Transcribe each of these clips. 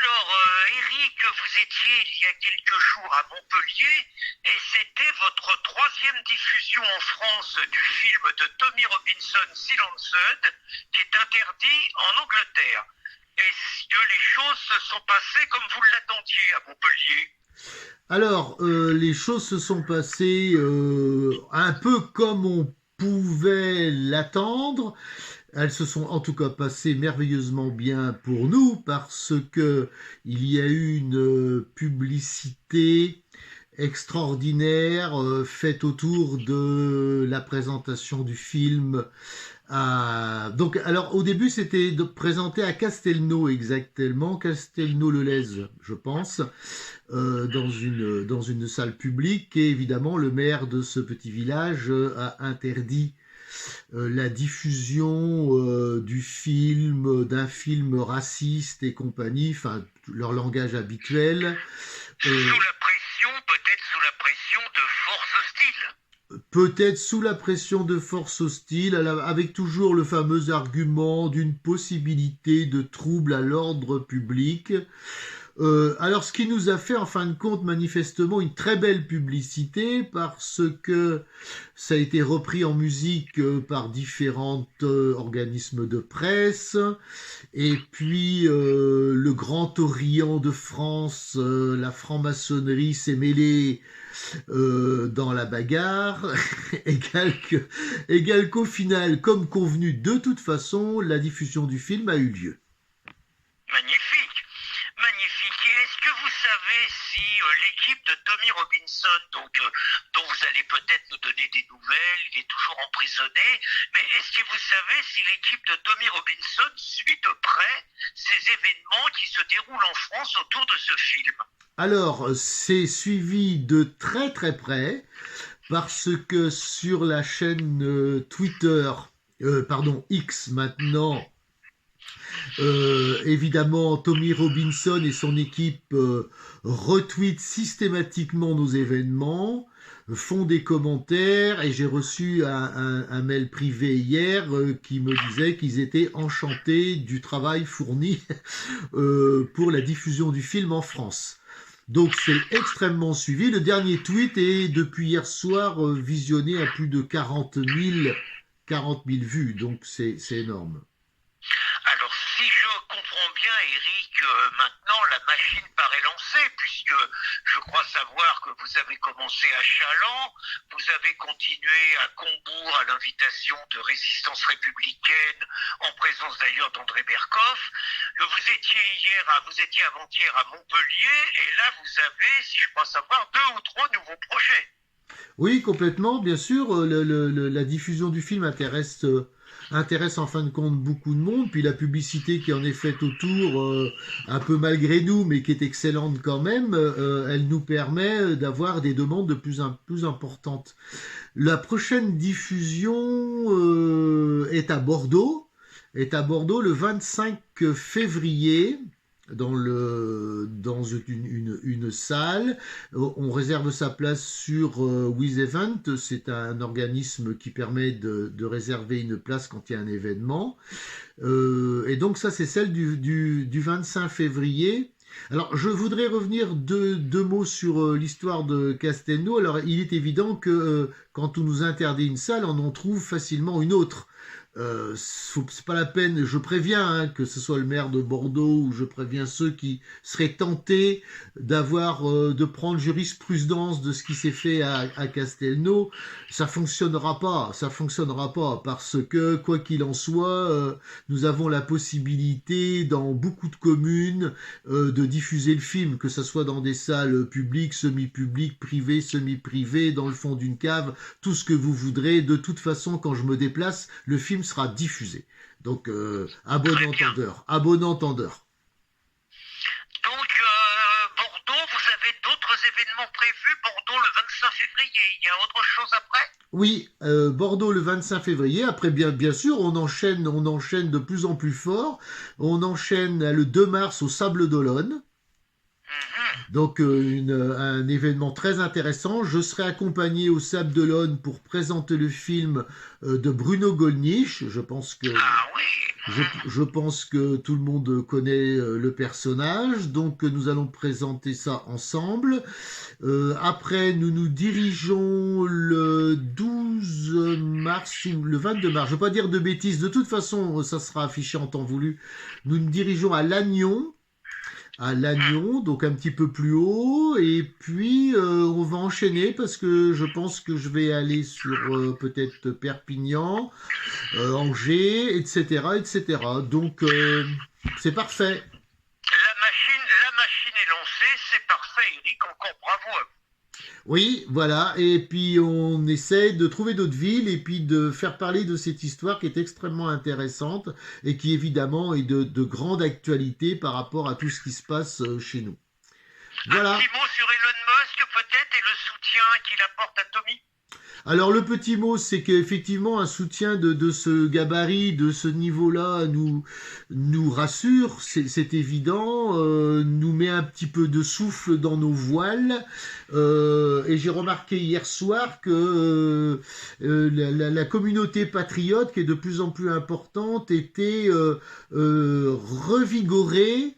Alors, Eric, vous étiez il y a quelques jours à Montpellier et c'était votre troisième diffusion en France du film de Tommy Robinson, Silenced, qui est interdit en Angleterre. Est-ce que les choses se sont passées comme vous l'attendiez à Montpellier? Alors, les choses se sont passées un peu comme on pouvait l'attendre. Elles se sont en tout cas passées merveilleusement bien pour nous parce que il y a eu une publicité extraordinaire faite autour de la présentation du film. Donc, alors au début, c'était présenté à Castelnau exactement, Castelnau-le-Lez, je pense, dans une salle publique. Et évidemment, le maire de ce petit village a interdit la diffusion d'un film raciste et compagnie, enfin leur langage habituel. Sous la pression, peut-être sous la pression de forces hostiles. Peut-être sous la pression de forces hostiles, avec toujours le fameux argument d'une possibilité de trouble à l'ordre public. Alors, ce qui nous a fait, en fin de compte, manifestement, une très belle publicité, parce que ça a été repris en musique par différents organismes de presse, et puis le Grand Orient de France, la franc-maçonnerie s'est mêlée dans la bagarre, égale qu'au final, comme convenu, de toute façon, la diffusion du film a eu lieu. Magnifique, magnifique. Et est-ce que vous savez si l'équipe de Tommy Robinson, dont vous allez peut-être nous donner des nouvelles, il est toujours emprisonné, mais est-ce que vous savez si l'équipe de Tommy Robinson suit de près ces événements qui se déroulent en France autour de ce film? Alors, c'est suivi de très très près, parce que sur la chaîne Twitter, pardon, X maintenant, évidemment, Tommy Robinson et son équipe retweetent systématiquement nos événements, font des commentaires, et j'ai reçu un mail privé hier qui me disait qu'ils étaient enchantés du travail fourni pour la diffusion du film en France. Donc c'est extrêmement suivi. Le dernier tweet est depuis hier soir visionné à plus de 40 000 vues, donc c'est énorme. Alors, si je comprends bien, Eric, maintenant la machine paraît lancée, puisque je crois savoir que vous avez commencé à Chaland, vous avez continué à Combourg à l'invitation de Résistance républicaine, en présence d'ailleurs d'André Berkoff. Vous étiez avant-hier à Montpellier, et là vous avez, si je crois savoir, 2 ou 3 nouveaux projets. Oui, complètement, bien sûr. La diffusion du film intéresse en fin de compte beaucoup de monde. Puis la publicité qui en est faite autour, un peu malgré nous, mais qui est excellente quand même, elle nous permet d'avoir des demandes de plus en plus importantes. La prochaine diffusion est à Bordeaux le 25 février dans une salle. On réserve sa place sur WizEvent. C'est un organisme qui permet de réserver une place quand il y a un événement. Et donc ça, c'est celle du 25 février. Alors, je voudrais revenir deux mots sur l'histoire de Castelnau. Alors, il est évident que quand on nous interdit une salle, on en trouve facilement une autre. C'est pas la peine, je préviens que ce soit le maire de Bordeaux ou je préviens ceux qui seraient tentés de prendre jurisprudence de ce qui s'est fait à Castelnau. Ça fonctionnera pas parce que quoi qu'il en soit, nous avons la possibilité dans beaucoup de communes de diffuser le film, que ce soit dans des salles publiques, semi-publiques, privées, semi-privées, dans le fond d'une cave, tout ce que vous voudrez. De toute façon, quand je me déplace, le film sera diffusé. Donc, à bon entendeur. Donc, Bordeaux, vous avez d'autres événements prévus? Bordeaux le 25 février, il y a autre chose après? Oui, Bordeaux le 25 février. Après, bien sûr, on enchaîne de plus en plus fort. On enchaîne le 2 mars au Sable d'Olonne. Donc un événement très intéressant. Je serai accompagné au Sable d'Olonne pour présenter le film de Bruno Gollnisch. Je pense que Ah oui, Je pense que tout le monde connaît le personnage, donc nous allons présenter ça ensemble. Après, nous nous dirigeons le 12 mars, le 22 mars, je ne vais pas dire de bêtises, de toute façon, ça sera affiché en temps voulu. Nous nous dirigeons à Lannion, donc un petit peu plus haut, et puis on va enchaîner parce que je pense que je vais aller sur peut-être Perpignan, Angers, etc., etc. Donc c'est parfait. La machine est lancée, c'est parfait, Eric. Encore bravo à vous. Oui, voilà, et puis on essaie de trouver d'autres villes et puis de faire parler de cette histoire qui est extrêmement intéressante et qui évidemment est de grande actualité par rapport à tout ce qui se passe chez nous. Un Voilà. petit mot sur Elon Musk peut-être et le soutien qu'il apporte à Tommy. Alors le petit mot, c'est qu'effectivement un soutien de ce gabarit, de ce niveau-là, nous rassure, c'est évident, nous met un petit peu de souffle dans nos voiles. Et j'ai remarqué hier soir que la communauté patriote, qui est de plus en plus importante, était revigorée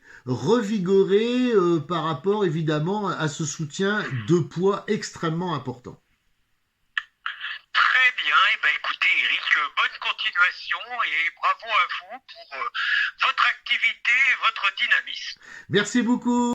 par rapport évidemment à ce soutien de poids extrêmement important. Très bien. Eh ben, écoutez, Eric, bonne continuation et bravo à vous pour votre activité et votre dynamisme. Merci beaucoup.